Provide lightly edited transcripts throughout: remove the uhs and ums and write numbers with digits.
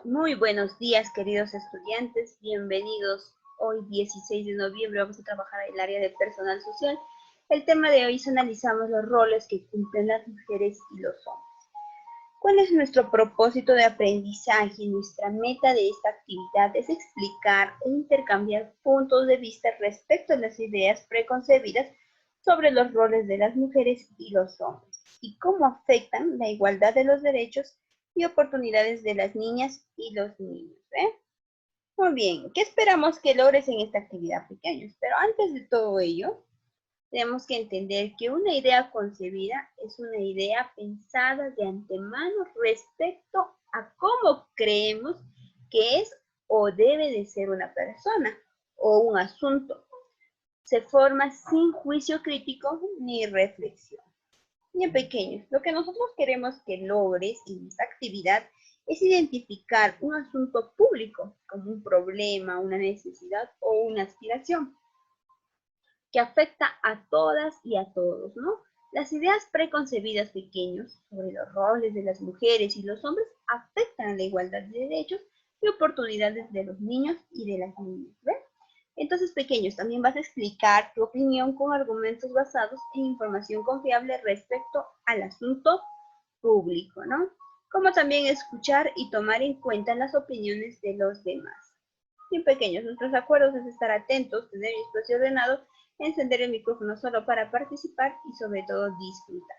Muy buenos días, queridos estudiantes. Bienvenidos. Hoy, 16 de noviembre, vamos a trabajar en el área de personal social. El tema de hoy es analizamos los roles que cumplen las mujeres y los hombres. ¿Cuál es nuestro propósito de aprendizaje? Nuestra meta de esta actividad es explicar e intercambiar puntos de vista respecto a las ideas preconcebidas sobre los roles de las mujeres y los hombres y cómo afectan la igualdad de los derechos y oportunidades de las niñas y los niños. Muy bien, ¿qué esperamos que logres en esta actividad, pequeños? Pero antes de todo ello, tenemos que entender que una idea concebida es una idea pensada de antemano respecto a cómo creemos que es o debe de ser una persona o un asunto. Se forma sin juicio crítico ni reflexión. Bien, pequeños, lo que nosotros queremos que logres en esta actividad es identificar un asunto público como un problema, una necesidad o una aspiración que afecta a todas y a todos, ¿no? Las ideas preconcebidas, pequeños, sobre los roles de las mujeres y los hombres afectan a la igualdad de derechos y oportunidades de los niños y de las niñas, ¿ves? Entonces, pequeños, también vas a explicar tu opinión con argumentos basados en información confiable respecto al asunto público, ¿no? Como también escuchar y tomar en cuenta las opiniones de los demás. Bien, pequeños, nuestros acuerdos es estar atentos, tener el espacio ordenado, encender el micrófono solo para participar y sobre todo disfrutar.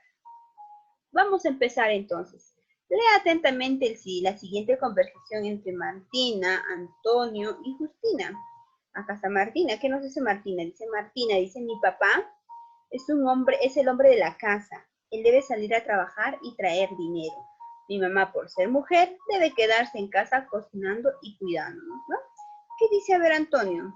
Vamos a empezar entonces. Lea atentamente la siguiente conversación entre Martina, Antonio y Justina. Acá está Martina. ¿Qué nos dice Martina? Dice, mi papá es un hombre, es el hombre de la casa. Él debe salir a trabajar y traer dinero. Mi mamá, por ser mujer, debe quedarse en casa cocinando y cuidándonos, ¿no? ¿Qué dice a ver Antonio?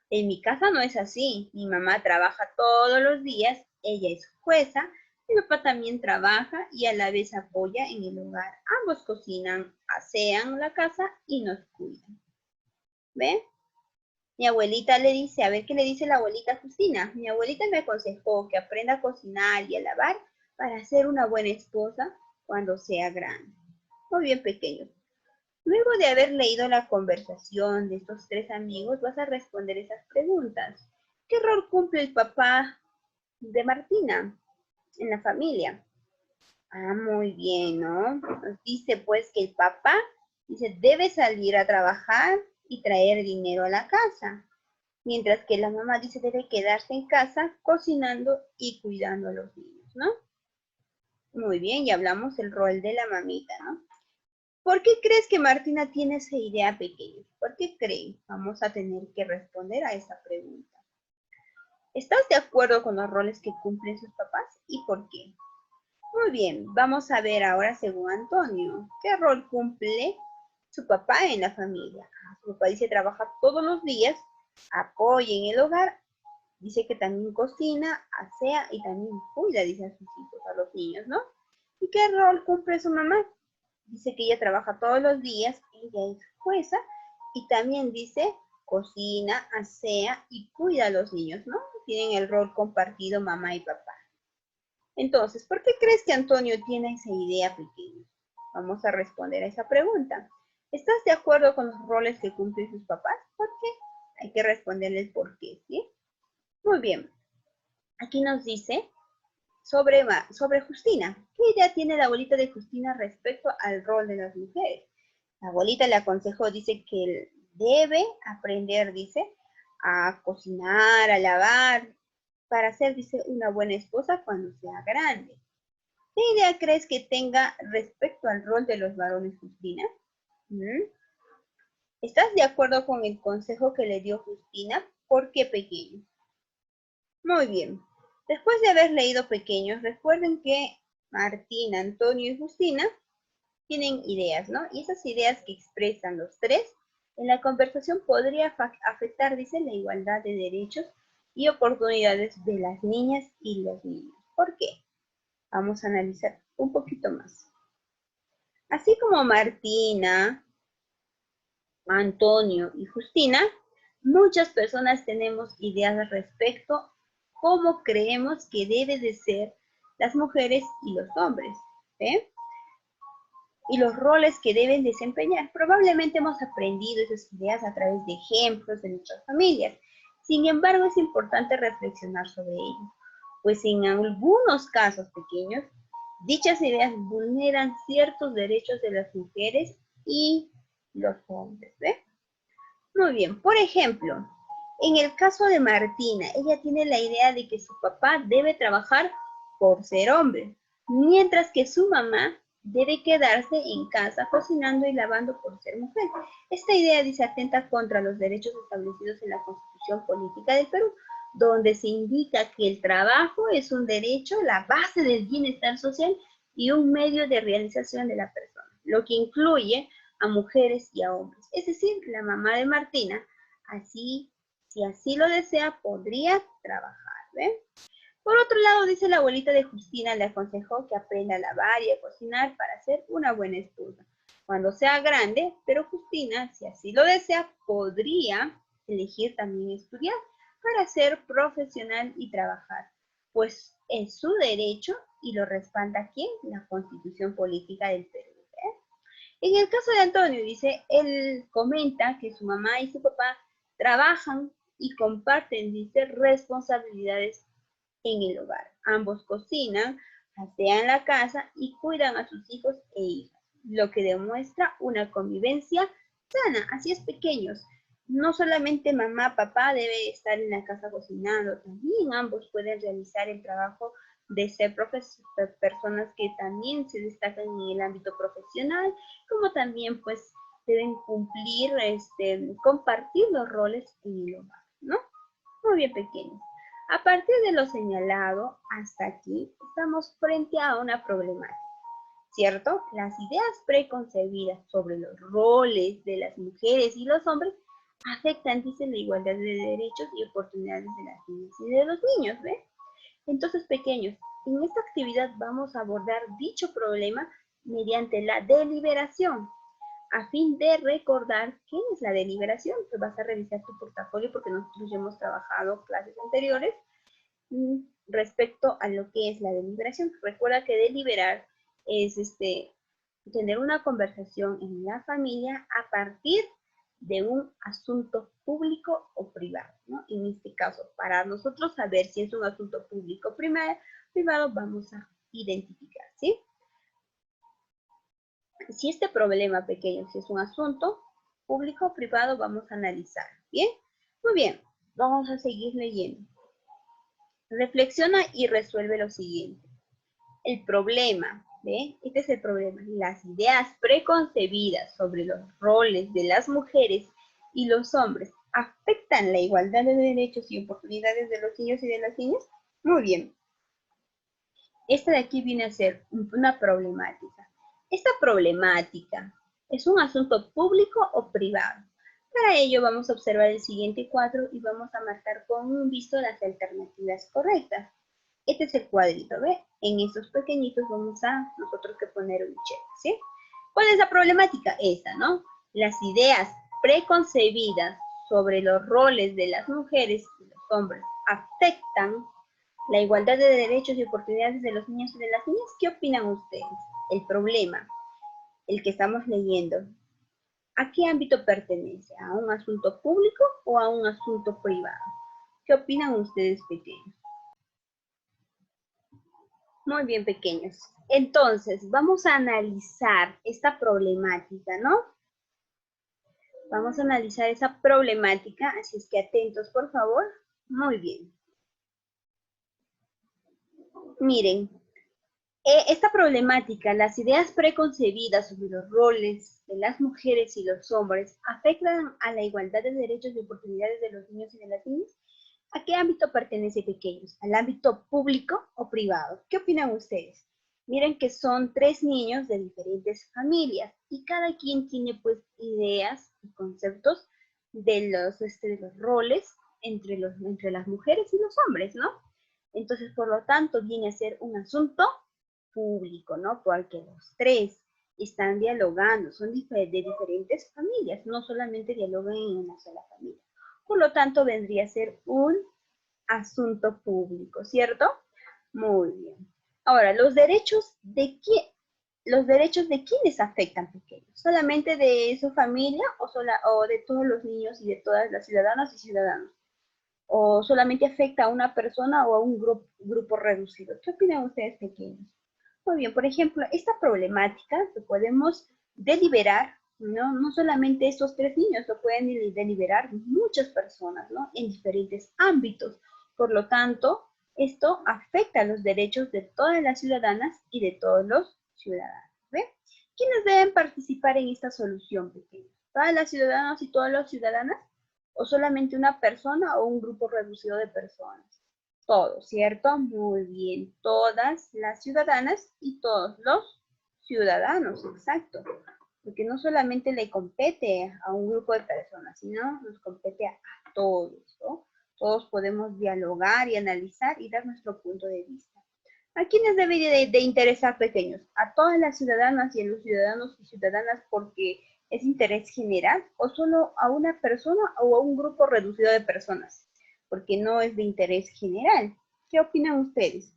En mi casa no es así. Mi mamá trabaja todos los días, ella es jueza, mi papá también trabaja y a la vez apoya en el hogar. Ambos cocinan, asean la casa y nos cuidan. ¿Ven? Mi abuelita le dice, a ver qué le dice la abuelita Justina. Mi abuelita me aconsejó que aprenda a cocinar y a lavar para ser una buena esposa cuando sea grande. Muy bien, pequeños. Luego de haber leído la conversación de estos tres amigos, vas a responder esas preguntas. ¿Qué rol cumple el papá de Martina en la familia? Ah, muy bien, ¿no? Nos dice pues que el papá debe salir a trabajar y traer dinero a la casa, mientras que la mamá dice debe quedarse en casa cocinando y cuidando a los niños, ¿no? Muy bien, ya hablamos del rol de la mamita, ¿no? ¿Por qué crees que Martina tiene esa idea pequeña? ¿Por qué creen? Vamos a tener que responder a esa pregunta. ¿Estás de acuerdo con los roles que cumplen sus papás y por qué? Muy bien, vamos a ver ahora según Antonio. ¿Qué rol cumple su papá en la familia? Su papá dice trabaja todos los días, apoya en el hogar, dice que también cocina, asea y también cuida, dice a sus hijos, a los niños, ¿no? ¿Y qué rol cumple su mamá? Dice que ella trabaja todos los días, ella es jueza y también dice cocina, asea y cuida a los niños, ¿no? Tienen el rol compartido mamá y papá. Entonces, ¿por qué crees que Antonio tiene esa idea pequeña? Vamos a responder a esa pregunta. ¿Estás de acuerdo con los roles que cumplen sus papás? ¿Por qué? Hay que responderle el por qué, ¿sí? Muy bien. Aquí nos dice sobre Justina. ¿Qué idea tiene la abuelita de Justina respecto al rol de las mujeres? La abuelita le aconsejó, dice que él debe aprender, dice, a cocinar, a lavar, para ser, dice, una buena esposa cuando sea grande. ¿Qué idea crees que tenga respecto al rol de los varones, Justina? ¿Mm? ¿Estás de acuerdo con el consejo que le dio Justina? ¿Por qué pequeño? Muy bien. Después de haber leído pequeños, recuerden que Martín, Antonio y Justina tienen ideas, ¿no? Y esas ideas que expresan los tres en la conversación podría afectar, dice, la igualdad de derechos y oportunidades de las niñas y los niños. ¿Por qué? Vamos a analizar un poquito más. Así como Martina, Antonio y Justina, muchas personas tenemos ideas respecto a cómo creemos que deben de ser las mujeres y los hombres. ¿eh? y los roles que deben desempeñar. Probablemente hemos aprendido esas ideas a través de ejemplos de nuestras familias. Sin embargo, es importante reflexionar sobre ello, pues en algunos casos pequeños, dichas ideas vulneran ciertos derechos de las mujeres y los hombres. ¿Ve? Muy bien, por ejemplo, en el caso de Martina, ella tiene la idea de que su papá debe trabajar por ser hombre, mientras que su mamá debe quedarse en casa cocinando y lavando por ser mujer. Esta idea dice atenta contra los derechos establecidos en la Constitución Política del Perú, donde se indica que el trabajo es un derecho, la base del bienestar social y un medio de realización de la persona, lo que incluye a mujeres y a hombres. Es decir, la mamá de Martina, si así lo desea, podría trabajar. ¿Ven? Por otro lado, dice la abuelita de Justina, le aconsejó que aprenda a lavar y a cocinar para ser una buena esposa cuando sea grande, pero Justina, si así lo desea, podría elegir también estudiar para ser profesional y trabajar, pues es su derecho y lo respalda ¿quién? La Constitución Política del Perú. En el caso de Antonio, dice, él comenta que su mamá y su papá trabajan y comparten, dice, responsabilidades en el hogar. Ambos cocinan, asean la casa y cuidan a sus hijos e hijas, lo que demuestra una convivencia sana. Así es, pequeños. No solamente mamá, papá debe estar en la casa cocinando, también ambos pueden realizar el trabajo de ser personas que también se destacan en el ámbito profesional, como también pues deben cumplir, compartir los roles en el hogar, ¿no? Muy bien, pequeños. A partir de lo señalado hasta aquí, estamos frente a una problemática, ¿cierto? Las ideas preconcebidas sobre los roles de las mujeres y los hombres afectan, dice, la igualdad de derechos y oportunidades de las niñas y de los niños, ¿ve? Entonces, pequeños, en esta actividad vamos a abordar dicho problema mediante la deliberación. A fin de recordar qué es la deliberación, pues vas a revisar tu portafolio porque nosotros ya hemos trabajado clases anteriores respecto a lo que es la deliberación. Recuerda que deliberar es tener una conversación en la familia a partir de un asunto público o privado, ¿no? En este caso, para nosotros saber si es un asunto público o privado, vamos a identificar, ¿sí? Si este problema pequeño, si es un asunto público o privado, vamos a analizar, ¿bien? Muy bien, vamos a seguir leyendo. Reflexiona y resuelve lo siguiente. El problema, ¿ve? Este es el problema. Las ideas preconcebidas sobre los roles de las mujeres y los hombres afectan la igualdad de derechos y oportunidades de los niños y de las niñas. Muy bien. Esta de aquí viene a ser una problemática. Esta problemática es un asunto público o privado. Para ello vamos a observar el siguiente cuadro y vamos a marcar con un visto las alternativas correctas. Este es el cuadrito, ¿ve? En estos pequeñitos vamos a nosotros que poner un check, ¿sí? ¿Cuál es la problemática? Esta, ¿no? Las ideas preconcebidas sobre los roles de las mujeres y los hombres afectan la igualdad de derechos y oportunidades de los niños y de las niñas. ¿Qué opinan ustedes? El problema, el que estamos leyendo, ¿a qué ámbito pertenece? ¿A un asunto público o a un asunto privado? ¿Qué opinan ustedes, pequeños? Muy bien, pequeños. Entonces, vamos a analizar esta problemática, ¿no? Vamos a analizar esa problemática, así es que atentos, por favor. Muy bien. Miren, esta problemática, las ideas preconcebidas sobre los roles de las mujeres y los hombres afectan a la igualdad de derechos y oportunidades de los niños y de las niñas. ¿A qué ámbito pertenece, pequeños? ¿Al ámbito público o privado? ¿Qué opinan ustedes? Miren que son 3 niños de diferentes familias y cada quien tiene pues ideas y conceptos de los roles entre las mujeres y los hombres, ¿no? Entonces, por lo tanto, viene a ser un asunto público, ¿no? Porque los 3 están dialogando, son de diferentes familias, no solamente dialogan en una sola familia. Por lo tanto, vendría a ser un asunto público, ¿cierto? Muy bien. Ahora, los derechos de quién. ¿los derechos de quiénes afectan, pequeños? ¿Solamente de su familia o de todos los niños y de todas las ciudadanas y ciudadanos? ¿O solamente afecta a una persona o a un grupo reducido? ¿Qué opinan ustedes, pequeños? Muy bien, por ejemplo, esta problemática lo podemos deliberar, ¿no? No solamente estos 3 niños, lo pueden deliberar muchas personas, ¿no? En diferentes ámbitos. Por lo tanto, esto afecta los derechos de todas las ciudadanas y de todos los ciudadanos, ¿ve? ¿Quiénes deben participar en esta solución, pequeños? ¿Todas las ciudadanas y todas las ciudadanas? ¿O solamente una persona o un grupo reducido de personas? Todos, ¿cierto? Muy bien, todas las ciudadanas y todos los ciudadanos, exacto. Porque no solamente le compete a un grupo de personas, sino nos compete a todos, ¿no? Todos podemos dialogar y analizar y dar nuestro punto de vista. ¿A quiénes debe de interesar, pequeños? ¿A todas las ciudadanas y a los ciudadanos y ciudadanas porque es interés general o solo a una persona o a un grupo reducido de personas? Porque no es de interés general. ¿Qué opinan ustedes?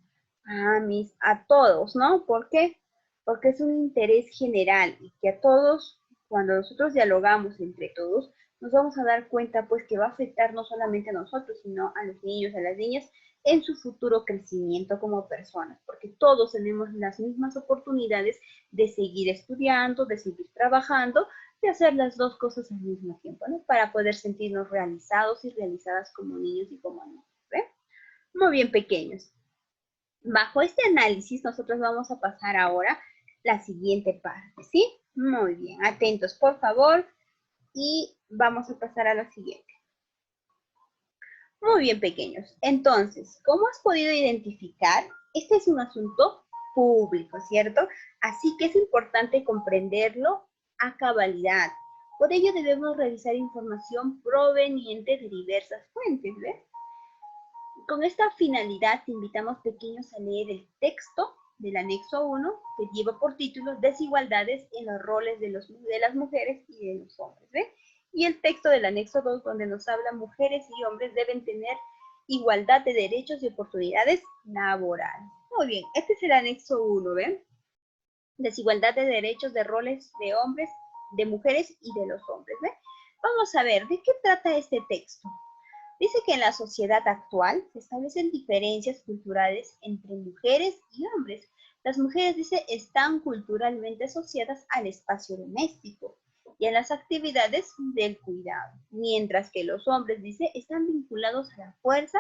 A todos, ¿no? ¿Por qué? Porque es un interés general y que a todos, cuando nosotros dialogamos entre todos, nos vamos a dar cuenta pues que va a afectar no solamente a nosotros, sino a los niños, a las niñas, en su futuro crecimiento como personas, porque todos tenemos las mismas oportunidades de seguir estudiando, de seguir trabajando, de hacer las dos cosas al mismo tiempo, ¿no? Para poder sentirnos realizados y realizadas como niños y como niñas, ¿ve? Muy bien, pequeños. Bajo este análisis, nosotros vamos a pasar ahora la siguiente parte, ¿sí? Muy bien, atentos, por favor, y vamos a pasar a la siguiente. Muy bien, pequeños. Entonces, ¿cómo has podido identificar? Este es un asunto público, ¿cierto? Así que es importante comprenderlo a cabalidad. Por ello debemos revisar información proveniente de diversas fuentes, ¿ves? Con esta finalidad te invitamos, pequeños, a leer el texto del anexo 1, que lleva por título Desigualdades en los roles de las mujeres y de los hombres, ¿ves? Y el texto del anexo 2, donde nos habla mujeres y hombres deben tener igualdad de derechos y oportunidades laborales. Muy bien, este es el anexo 1, ¿ven? Desigualdad de derechos, de roles de hombres, de mujeres y de los hombres, ¿ven? Vamos a ver, ¿de qué trata este texto? Dice que en la sociedad actual se establecen diferencias culturales entre mujeres y hombres. Las mujeres, dice, están culturalmente asociadas al espacio doméstico y a las actividades del cuidado, mientras que los hombres, dice, están vinculados a la fuerza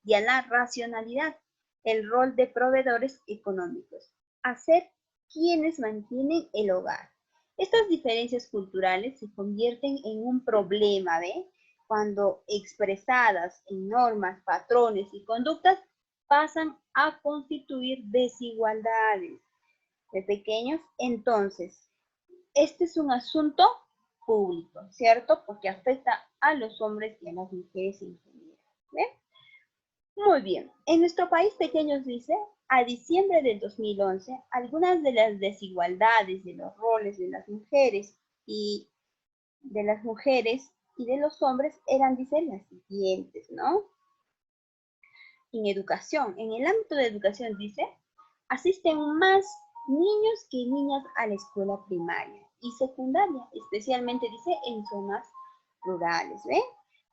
y a la racionalidad, el rol de proveedores económicos, a ser quienes mantienen el hogar. Estas diferencias culturales se convierten en un problema, ¿ve? Cuando expresadas en normas, patrones y conductas, pasan a constituir desigualdades de pequeños. Entonces, este es un asunto público, ¿cierto? Porque afecta a los hombres y a las mujeres en general. ¿Ve? Muy bien. En nuestro país, pequeños, dice, a diciembre del 2011, algunas de las desigualdades de los roles de las mujeres y de los hombres eran, dice, las siguientes, ¿no? En educación, en el ámbito de educación, dice, asisten más niños que niñas a la escuela primaria y secundaria, especialmente, dice, en zonas rurales, ¿ve?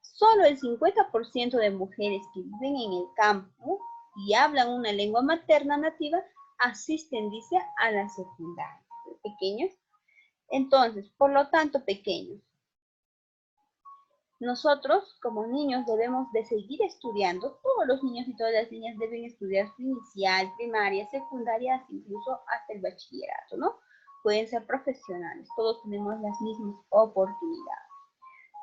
Solo el 50% de mujeres que viven en el campo y hablan una lengua materna nativa asisten, dice, a la secundaria. Pequeños. Entonces, por lo tanto, pequeños, nosotros, como niños, debemos de seguir estudiando. Todos los niños y todas las niñas deben estudiar su inicial, primaria, secundaria, incluso hasta el bachillerato, ¿no? Pueden ser profesionales. Todos tenemos las mismas oportunidades.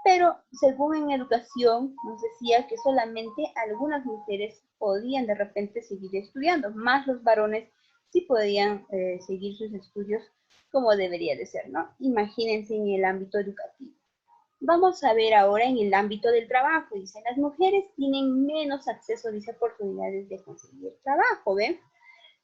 Pero, según en educación, nos decía que solamente algunas mujeres podían de repente seguir estudiando, más los varones sí podían seguir sus estudios como debería de ser, ¿no? Imagínense en el ámbito educativo. Vamos a ver ahora en el ámbito del trabajo. Dice, las mujeres tienen menos acceso, dice, oportunidades de conseguir trabajo, ¿ven?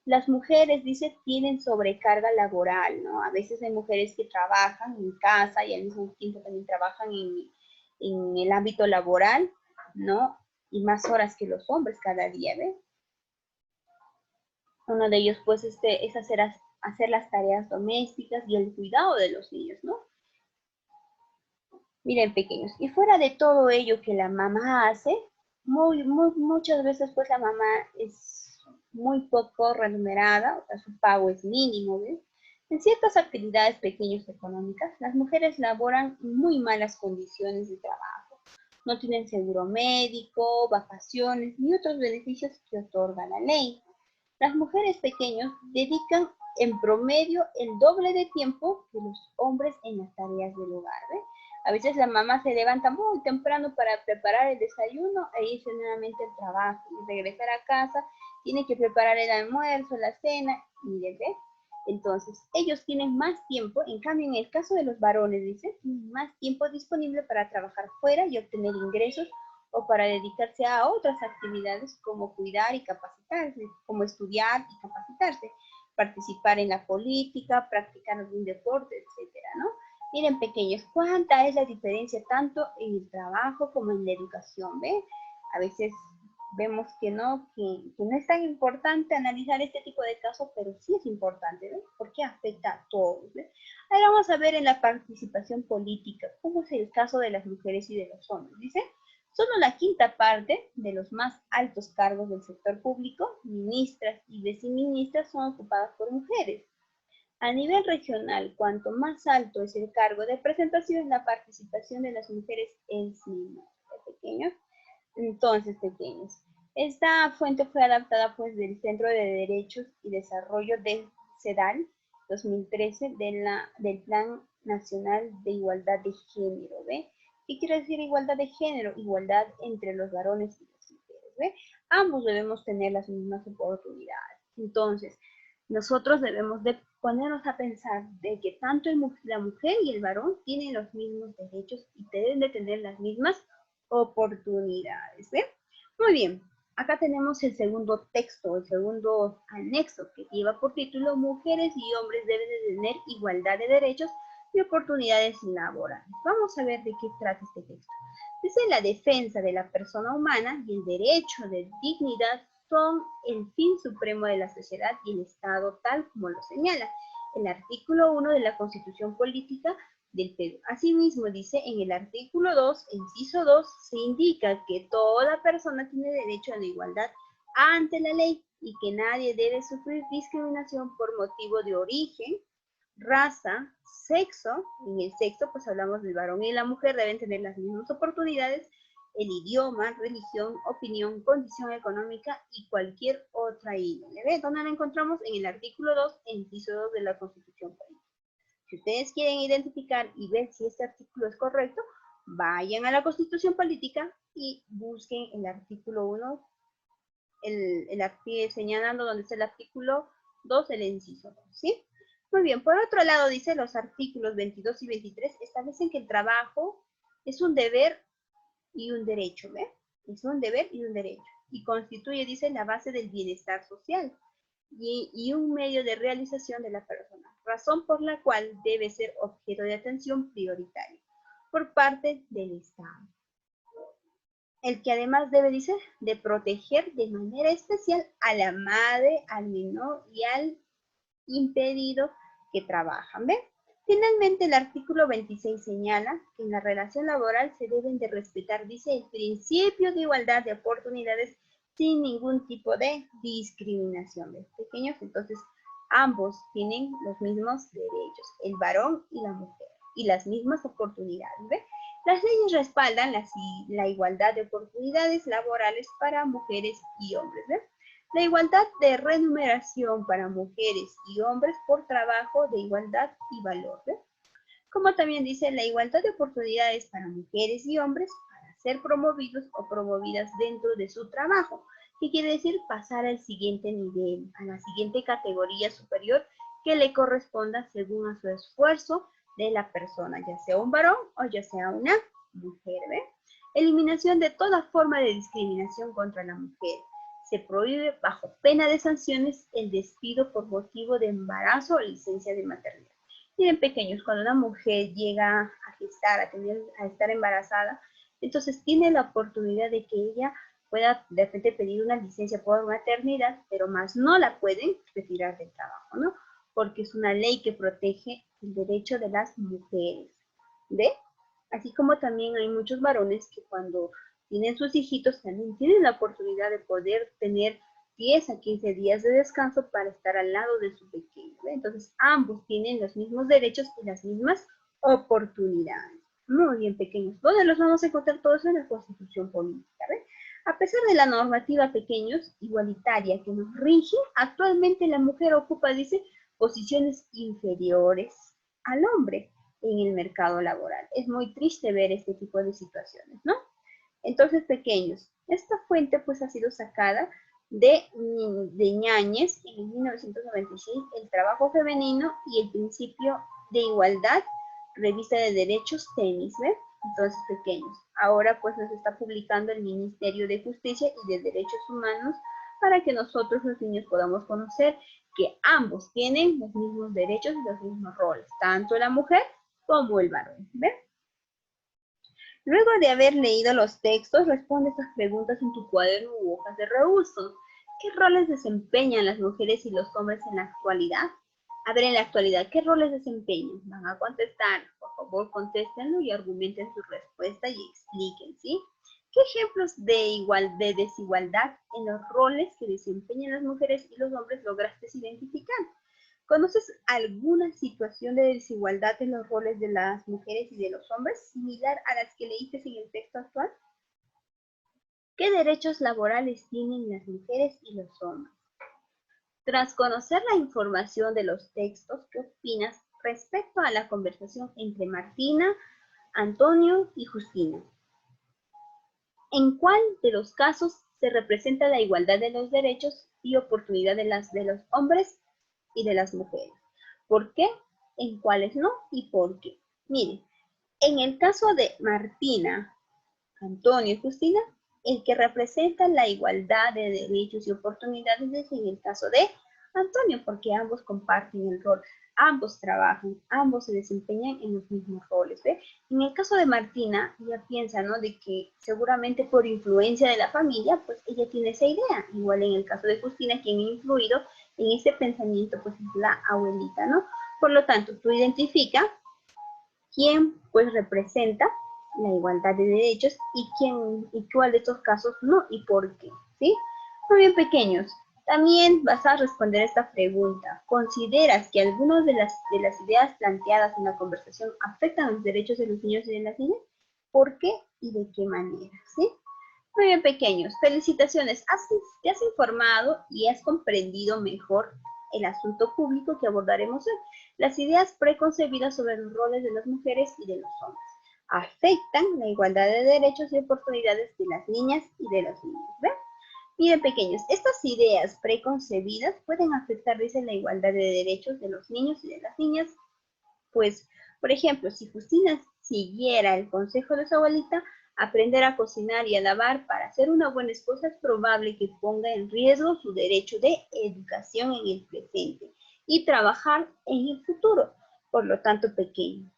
Las mujeres, dice, tienen sobrecarga laboral, ¿no? A veces hay mujeres que trabajan en casa y al mismo tiempo también trabajan en el ámbito laboral, ¿no? Y más horas que los hombres cada día, ¿ven? Uno de ellos, pues, es hacer hacer las tareas domésticas y el cuidado de los niños, ¿no? Miren, pequeños, y fuera de todo ello que la mamá hace, muchas veces pues la mamá es muy poco remunerada, o sea, su pago es mínimo, ¿ves? En ciertas actividades pequeñas económicas, las mujeres laboran en muy malas condiciones de trabajo. No tienen seguro médico, vacaciones ni otros beneficios que otorga la ley. Las mujeres pequeñas dedican en promedio el doble de tiempo que los hombres en las tareas del hogar, ¿ve? A veces la mamá se levanta muy temprano para preparar el desayuno e irse nuevamente al trabajo y regresar a casa, tiene que preparar el almuerzo, la cena, miren, ¿ve? Entonces, ellos tienen más tiempo, en cambio, en el caso de los varones, dice, tienen más tiempo disponible para trabajar fuera y obtener ingresos o para dedicarse a otras actividades como cuidar y capacitarse, como estudiar y capacitarse, participar en la política, practicar algún deporte, etcétera, ¿no? Miren, pequeños, cuánta es la diferencia tanto en el trabajo como en la educación, ¿ve? A veces vemos que no es tan importante analizar este tipo de casos, pero sí es importante, ¿ve? Porque afecta a todos, ¿ve? Ahora vamos a ver en la participación política, cómo es el caso de las mujeres y de los hombres, ¿dice? Solo la quinta parte de los más altos cargos del sector público, ministras y viceministras, son ocupadas por mujeres. A nivel regional, cuanto más alto es el cargo de presentación, la participación de las mujeres es menor. Pequeños. Entonces, pequeños. Esta fuente fue adaptada pues del Centro de Derechos y Desarrollo de CEDAL 2013 del Plan Nacional de Igualdad de Género, ¿ve? ¿Qué quiere decir igualdad de género? Igualdad entre los varones y las mujeres, ¿ve? Ambos debemos tener las mismas oportunidades. Entonces, nosotros debemos de ponernos a pensar de que tanto la mujer y el varón tienen los mismos derechos y deben de tener las mismas oportunidades, ¿ve? Muy bien, acá tenemos el segundo texto, el segundo anexo que lleva por título Mujeres y hombres deben de tener igualdad de derechos y oportunidades laborales. Vamos a ver de qué trata este texto. Dice la defensa de la persona humana y el derecho de dignidad son el fin supremo de la sociedad y el Estado tal como lo señala el artículo 1 de la Constitución Política del Perú. Asimismo, dice en el artículo 2, inciso 2, se indica que toda persona tiene derecho a la igualdad ante la ley y que nadie debe sufrir discriminación por motivo de origen, raza, sexo. En el sexo, pues hablamos del varón y la mujer deben tener las mismas oportunidades, el idioma, religión, opinión, condición económica y cualquier otra índole. ¿Ve? ¿Dónde la encontramos? En el artículo 2, inciso 2 de la Constitución Política. Si ustedes quieren identificar y ver si este artículo es correcto, vayan a la Constitución Política y busquen el artículo 1, señalando donde está el artículo 2, el inciso 2, ¿sí? Muy bien, por otro lado, dice los artículos 22 y 23 establecen que el trabajo es un deber y un derecho, ¿ve? Es un deber y un derecho. Y constituye, dice, la base del bienestar social y un medio de realización de la persona, razón por la cual debe ser objeto de atención prioritaria por parte del Estado. El que además debe, dice, de proteger de manera especial a la madre, al menor y al impedido que trabajan, ¿ve? Finalmente, el artículo 26 señala que en la relación laboral se deben de respetar, dice, el principio de igualdad de oportunidades sin ningún tipo de discriminación. ¿Ves, pequeños? Entonces, ambos tienen los mismos derechos, el varón y la mujer, y las mismas oportunidades, ¿ve? Las leyes respaldan la igualdad de oportunidades laborales para mujeres y hombres, ¿ve? La igualdad de remuneración para mujeres y hombres por trabajo de igualdad y valor, ¿ve? Como también dice la igualdad de oportunidades para mujeres y hombres para ser promovidos o promovidas dentro de su trabajo. ¿Qué quiere decir? Pasar al siguiente nivel, a la siguiente categoría superior que le corresponda según a su esfuerzo de la persona, ya sea un varón o ya sea una mujer, ¿ve? Eliminación de toda forma de discriminación contra la mujer. Se prohíbe bajo pena de sanciones el despido por motivo de embarazo o licencia de maternidad. Miren, pequeños, cuando una mujer llega a gestar, a estar embarazada, entonces tiene la oportunidad de que ella pueda de repente pedir una licencia por maternidad, pero más no la pueden retirar del trabajo, ¿no? porque es una ley que protege el derecho de las mujeres. ¿Ve? Así como también hay muchos varones que cuando tienen sus hijitos también tienen la oportunidad de poder tener 10 a 15 días de descanso para estar al lado de su pequeño. ¿Ve? Entonces ambos tienen los mismos derechos y las mismas oportunidades. Muy bien, pequeños. ¿Dónde los vamos a encontrar todos en la Constitución Política? ¿Ve? A pesar de la normativa, pequeños, igualitaria que nos rige, actualmente la mujer ocupa, dice, posiciones inferiores al hombre en el mercado laboral. Es muy triste ver este tipo de situaciones, ¿no? Entonces, pequeños, esta fuente pues ha sido sacada de Ñáñez en 1996, El trabajo femenino y el principio de igualdad, revista de derechos tenis, ¿ve? Entonces, pequeños, ahora pues nos está publicando el Ministerio de Justicia y de Derechos Humanos para que nosotros los niños podamos conocer que ambos tienen los mismos derechos y los mismos roles, tanto la mujer como el varón, ¿ve? Luego de haber leído los textos, responde estas preguntas en tu cuaderno u hojas de reuso. ¿Qué roles desempeñan las mujeres y los hombres en la actualidad? A ver, en la actualidad, ¿qué roles desempeñan? Van a contestar, por favor, contéstenlo y argumenten su respuesta y expliquen, ¿sí? ¿Qué ejemplos de desigualdad en los roles que desempeñan las mujeres y los hombres lograste identificar? ¿Conoces alguna situación de desigualdad en los roles de las mujeres y de los hombres, similar a las que leíste en el texto actual? ¿Qué derechos laborales tienen las mujeres y los hombres? Tras conocer la información de los textos, ¿qué opinas respecto a la conversación entre Martina, Antonio y Justina? ¿En cuál de los casos se representa la igualdad de los derechos y oportunidades de los hombres y de las mujeres? ¿Por qué? ¿En cuáles no? ¿Y por qué? Miren, en el caso de Martina, Antonio y Justina, el que representa la igualdad de derechos y oportunidades es en el caso de Antonio, porque ambos comparten el rol, ambos trabajan, ambos se desempeñan en los mismos roles, ¿ve? En el caso de Martina, ella piensa, ¿no?, de que seguramente por influencia de la familia, pues ella tiene esa idea. Igual en el caso de Justina, quien ha influido en ese pensamiento, pues es la abuelita, ¿no? Por lo tanto, tú identifica quién, pues, representa la igualdad de derechos y cuál de estos casos no y por qué, ¿sí? Muy bien, pequeños. También vas a responder esta pregunta. ¿Consideras que algunas de las ideas planteadas en la conversación afectan los derechos de los niños y de las niñas? ¿Por qué y de qué manera? ¿Sí? Muy bien, pequeños. Felicitaciones. Te has informado y has comprendido mejor el asunto público que abordaremos hoy. Las ideas preconcebidas sobre los roles de las mujeres y de los hombres afectan la igualdad de derechos y oportunidades de las niñas y de los niños. ¿Ven? Miren, pequeños, estas ideas preconcebidas pueden afectar, dice, la igualdad de derechos de los niños y de las niñas. Pues, por ejemplo, si Justina siguiera el consejo de su abuelita, aprender a cocinar y a lavar para ser una buena esposa, es probable que ponga en riesgo su derecho de educación en el presente y trabajar en el futuro. Por lo tanto, pequeño.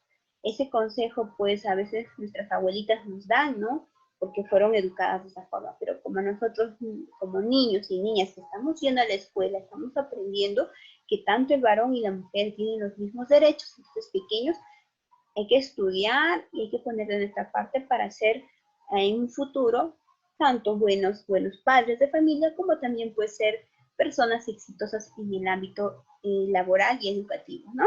Ese consejo, pues, a veces nuestras abuelitas nos dan, ¿no? Porque fueron educadas de esa forma. Pero como nosotros, como niños y niñas que estamos yendo a la escuela, estamos aprendiendo que tanto el varón y la mujer tienen los mismos derechos, entonces, pequeños, hay que estudiar y hay que poner de nuestra parte para ser en un futuro tanto buenos padres de familia como también puede ser personas exitosas en el ámbito laboral y educativo, ¿no?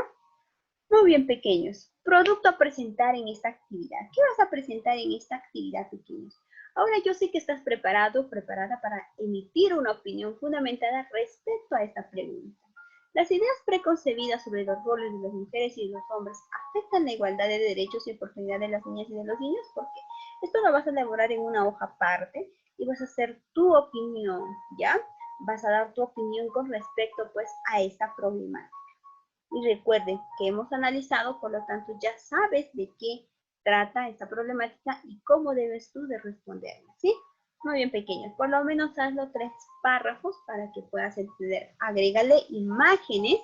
Muy bien, pequeños. Producto a presentar en esta actividad. ¿Qué vas a presentar en esta actividad, pequeños? Ahora yo sé que estás preparado, preparada para emitir una opinión fundamentada respecto a esta pregunta. Las ideas preconcebidas sobre los roles de las mujeres y de los hombres afectan la igualdad de derechos y oportunidades de las niñas y de los niños. ¿Por qué? Esto lo vas a elaborar en una hoja aparte y vas a hacer tu opinión, ¿ya? Vas a dar tu opinión con respecto, pues, a esta problemática. Y recuerden que hemos analizado, por lo tanto, ya sabes de qué trata esta problemática y cómo debes tú de responderla, ¿sí? Muy bien, pequeños. Por lo menos hazlo 3 párrafos para que puedas entender. Agrégale imágenes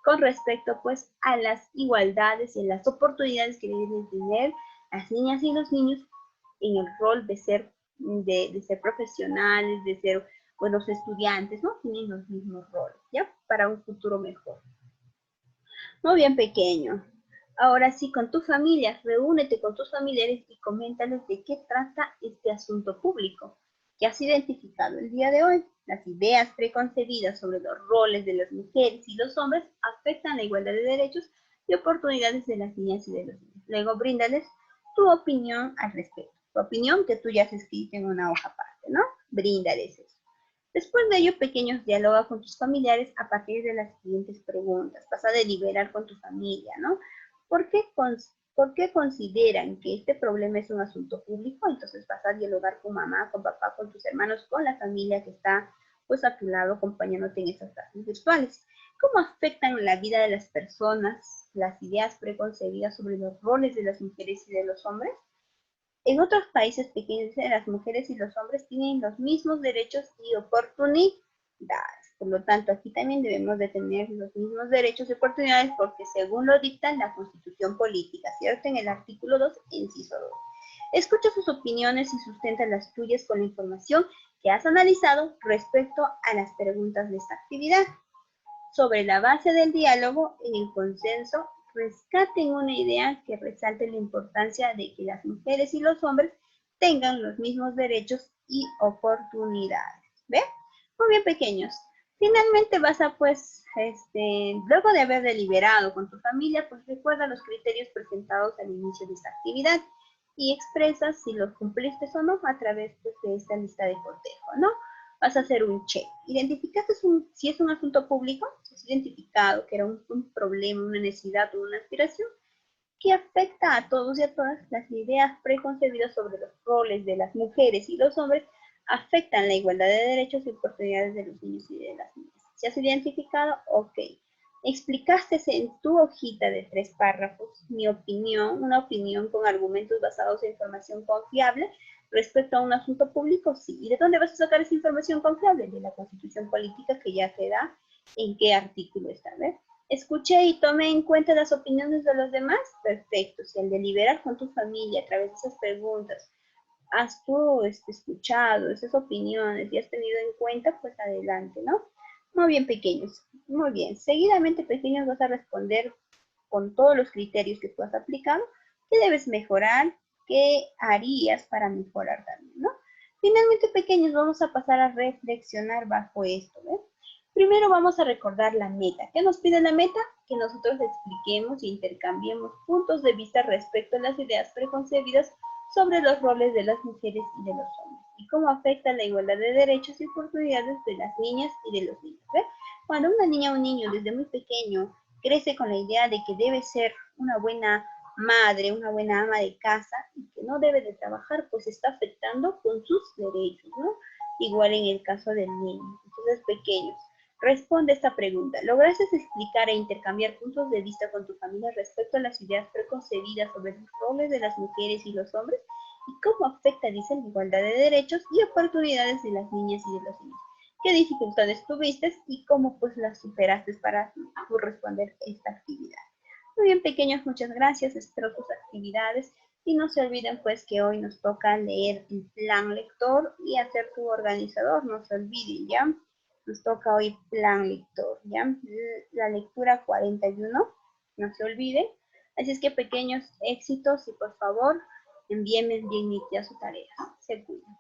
con respecto, pues, a las igualdades y las oportunidades que deben tener las niñas y los niños en el rol de ser profesionales, de ser buenos estudiantes, ¿no? Tienen los mismos roles, ¿ya? Para un futuro mejor. Muy bien, pequeño. Ahora sí, con tu familia, reúnete con tus familiares y coméntales de qué trata este asunto público que has identificado el día de hoy. Las ideas preconcebidas sobre los roles de las mujeres y los hombres afectan la igualdad de derechos y oportunidades de las niñas y de los niños. Luego, bríndales tu opinión al respecto. Tu opinión que tú ya has escrito en una hoja aparte, ¿no? Bríndales eso. Después de ello, pequeños, dialoga con tus familiares a partir de las siguientes preguntas. Vas a deliberar con tu familia, ¿no? ¿Por qué, ¿Por qué consideran que este problema es un asunto público? Entonces vas a dialogar con mamá, con papá, con tus hermanos, con la familia que está pues a tu lado acompañándote en estas clases virtuales. ¿Cómo afectan la vida de las personas las ideas preconcebidas sobre los roles de las mujeres y de los hombres? En otros países pequeños, las mujeres y los hombres tienen los mismos derechos y oportunidades. Por lo tanto, aquí también debemos de tener los mismos derechos y oportunidades porque según lo dicta la Constitución Política, ¿cierto? En el artículo 2, inciso 2. Escucha sus opiniones y sustenta las tuyas con la información que has analizado respecto a las preguntas de esta actividad. Sobre la base del diálogo en el consenso, rescaten una idea que resalte la importancia de que las mujeres y los hombres tengan los mismos derechos y oportunidades. ¿Ve? Muy bien, pequeños. Finalmente vas a, pues, luego de haber deliberado con tu familia, pues recuerda los criterios presentados al inicio de esta actividad y expresa si los cumpliste o no a través pues, de esta lista de cortejo, ¿no? Vas a hacer un check. ¿Identificaste si es un asunto público? Si es identificado que era un problema, una necesidad o una aspiración que afecta a todos y a todas. Las ideas preconcebidas sobre los roles de las mujeres y los hombres afectan la igualdad de derechos y oportunidades de los niños y de las niñas. ¿Si has identificado? Ok. Explicaste en tu hojita de 3 párrafos mi opinión, una opinión con argumentos basados en información confiable respecto a un asunto público, sí. ¿Y de dónde vas a sacar esa información confiable? De la Constitución Política que ya te da en qué artículo está, ¿ves? Escuché y tomé en cuenta las opiniones de los demás, perfecto. Si al deliberar con tu familia a través de esas preguntas has tú escuchado esas opiniones y has tenido en cuenta, pues adelante, ¿no? Muy bien, pequeños. Muy bien. Seguidamente, pequeños, vas a responder con todos los criterios que tú has aplicado, qué debes mejorar, qué harías para mejorar también, ¿no? Finalmente, pequeños, vamos a pasar a reflexionar bajo esto, ¿ves? Primero vamos a recordar la meta. ¿Qué nos pide la meta? Que nosotros expliquemos e intercambiemos puntos de vista respecto a las ideas preconcebidas sobre los roles de las mujeres y de los hombres y cómo afecta la igualdad de derechos y oportunidades de las niñas y de los niños. ¿Ve? Cuando una niña o un niño desde muy pequeño crece con la idea de que debe ser una buena madre, una buena ama de casa y que no debe de trabajar, pues está afectando con sus derechos, ¿no? Igual en el caso del niño. Entonces, pequeños, responde esta pregunta. ¿Lograste explicar e intercambiar puntos de vista con tu familia respecto a las ideas preconcebidas sobre los roles de las mujeres y los hombres? ¿Y cómo afecta, dice, la igualdad de derechos y oportunidades de las niñas y de los niños? ¿Qué dificultades tuviste y cómo pues las superaste para responder esta actividad? Muy bien, pequeños, muchas gracias. Espero tus actividades. Y no se olviden pues que hoy nos toca leer el plan lector y hacer tu organizador. No se olviden, ¿ya? Nos toca hoy plan lector, ¿ya? La lectura 41, no se olviden. Así es que pequeños éxitos y por favor envíenme bien nítida su tarea. Se cuidan.